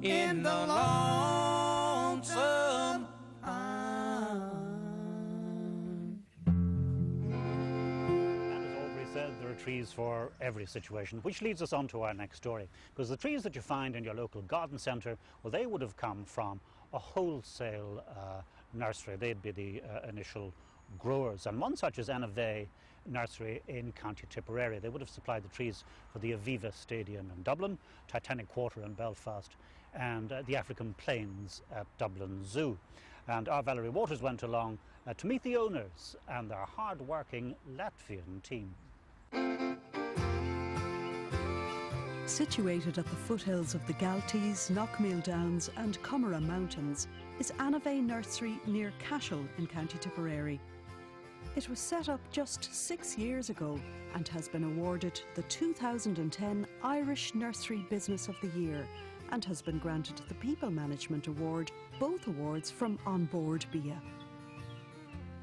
in the lonesome there are trees for every situation, which leads us on to our next story. Because the trees that you find in your local garden centre, well, they would have come from a wholesale nursery. They'd be the initial growers. And one such is Anavay Nursery in County Tipperary. They would have supplied the trees for the Aviva Stadium in Dublin, Titanic Quarter in Belfast, and the African Plains at Dublin Zoo. And our Valerie Waters went along to meet the owners and their hard-working Latvian team. Situated at the foothills of the Galtees, Knockmeal Downs and Comeragh Mountains is Anavay Nursery near Cashel in County Tipperary. It was set up just 6 years ago and has been awarded the 2010 Irish Nursery Business of the Year and has been granted the People Management Award, both awards from On Board BIA.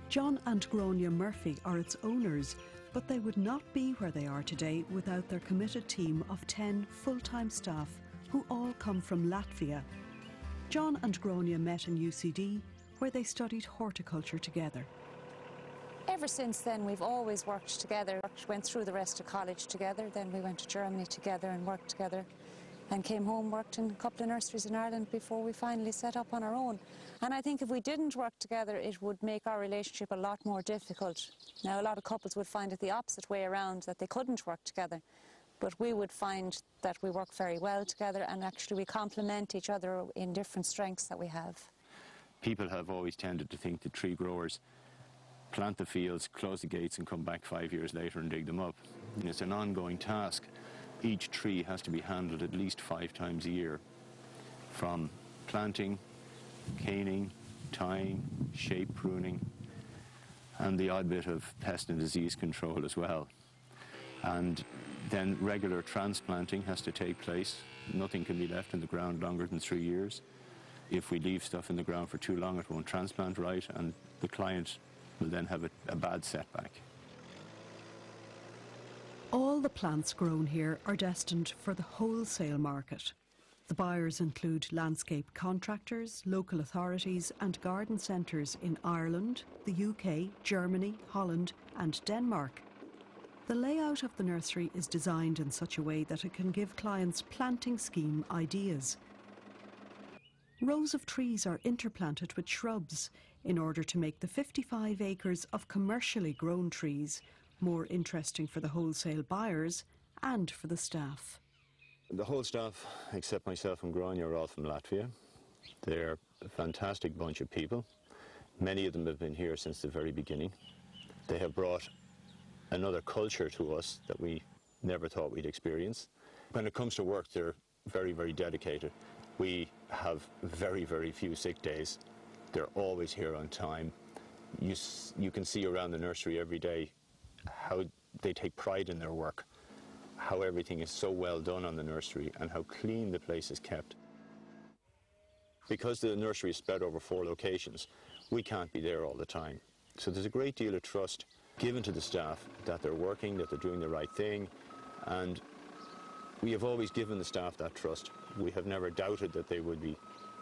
John and Gráinne Murphy are its owners, but they would not be where they are today without their committed team of 10 full-time staff who all come from Latvia. John and Gráinne met in UCD, where they studied horticulture together. Ever since then, we've always worked together. Went through the rest of college together, then we went to Germany together and worked together, and came home, worked in a couple of nurseries in Ireland before we finally set up on our own. And I think if we didn't work together, it would make our relationship a lot more difficult. Now, a lot of couples would find it the opposite way around, that they couldn't work together. But we would find that we work very well together, and actually we complement each other in different strengths that we have. People have always tended to think that tree growers plant the fields, close the gates and come back 5 years later and dig them up. And it's an ongoing task. Each tree has to be handled at least 5 times a year, from planting, caning, tying, shape pruning, and the odd bit of pest and disease control as well. And then regular transplanting has to take place. Nothing can be left in the ground longer than 3 years. If we leave stuff in the ground for too long, it won't transplant right, and the client will then have a bad setback. All the plants grown here are destined for the wholesale market. The buyers include landscape contractors, local authorities and garden centres in Ireland, the UK, Germany, Holland and Denmark. The layout of the nursery is designed in such a way that it can give clients planting scheme ideas. Rows of trees are interplanted with shrubs in order to make the 55 acres of commercially grown trees more interesting for the wholesale buyers and for the staff. The whole staff, except myself and Gráinne, are all from Latvia. They're a fantastic bunch of people. Many of them have been here since the very beginning. They have brought another culture to us that we never thought we'd experience. When it comes to work, they're very, very dedicated. We have very, very few sick days. They're always here on time. You can see around the nursery every day how they take pride in their work, how everything is so well done on the nursery and how clean the place is kept. Because the nursery is spread over 4 locations, we can't be there all the time. So there's a great deal of trust given to the staff that they're working, that they're doing the right thing, and we have always given the staff that trust. We have never doubted that they would be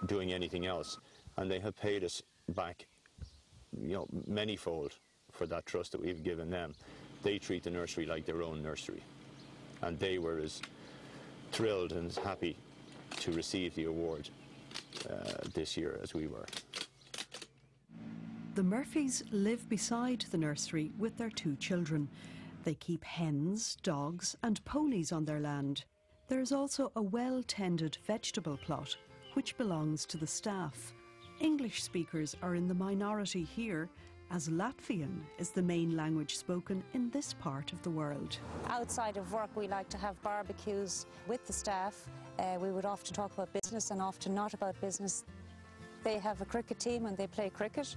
doing anything else, and they have paid us back, manyfold for that trust that we've given them. They treat the nursery like their own nursery, and they were as thrilled and as happy to receive the award this year as we were. The Murphys live beside the nursery with their 2 children. They keep hens, dogs and ponies on their land. There is also a well-tended vegetable plot which belongs to the staff. English speakers are in the minority here, as Latvian is the main language spoken in this part of the world. Outside of work, we like to have barbecues with the staff. We would often talk about business and often not about business. They have a cricket team and they play cricket,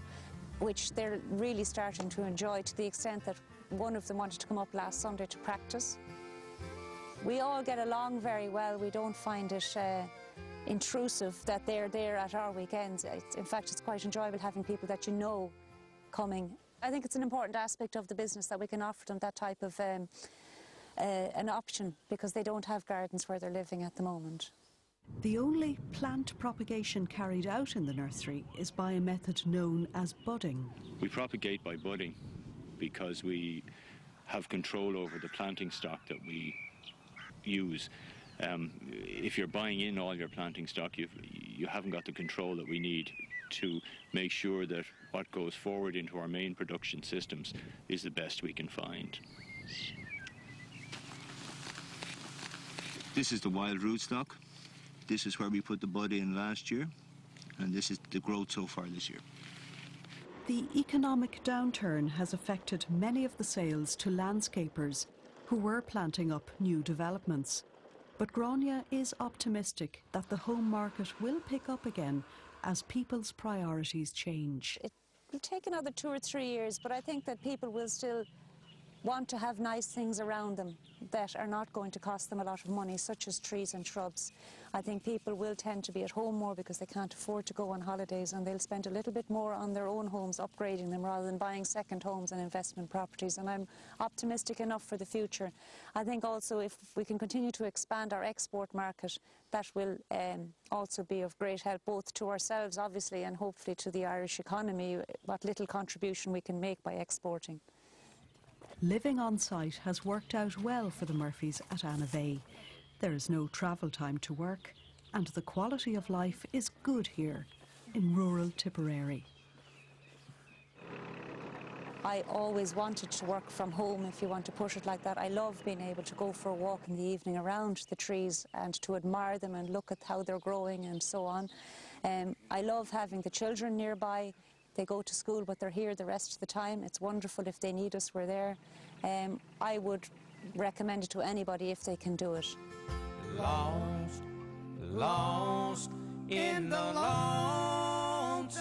which they're really starting to enjoy, to the extent that one of them wanted to come up last Sunday to practice. We all get along very well. We don't find it intrusive that they're there at our weekends. In fact, it's quite enjoyable having people that you know coming. I think it's an important aspect of the business that we can offer them that type of an option, because they don't have gardens where they're living at the moment. The only plant propagation carried out in the nursery is by a method known as budding. We propagate by budding because we have control over the planting stock that we use. If you're buying in all your planting stock, you haven't got the control that we need to make sure that what goes forward into our main production systems is the best we can find. This is the wild rootstock. This is where we put the bud in last year, and this is the growth so far this year. The economic downturn has affected many of the sales to landscapers who were planting up new developments. But Grania is optimistic that the home market will pick up again as people's priorities change. It will take another 2 or 3 years, but I think that people will still want to have nice things around them that are not going to cost them a lot of money, such as trees and shrubs. I think people will tend to be at home more because they can't afford to go on holidays, and they'll spend a little bit more on their own homes, upgrading them, rather than buying second homes and investment properties. And I'm optimistic enough for the future. I think also if we can continue to expand our export market, that will also be of great help, both to ourselves, obviously, and hopefully to the Irish economy, what little contribution we can make by exporting. Living on site has worked out well for the Murphys at Annavay. There is no travel time to work, and the quality of life is good here in rural Tipperary. I always wanted to work from home, if you want to put it like that. I love being able to go for a walk in the evening around the trees and to admire them and look at how they're growing and so on. I love having the children nearby. They go to school, but they're here the rest of the time. It's wonderful. If they need us, we're there. I would recommend it to anybody if they can do it. Lost, lost in the lonesome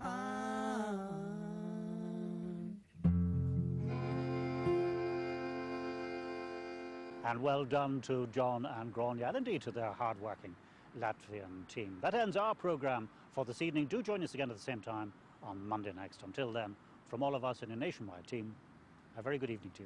pine. And well done to John and Grania, and indeed to their hard-working Latvian team. That ends our programme for this evening. Do join us again at the same time on Monday next. Until then, from all of us in a nationwide team, a very good evening to you.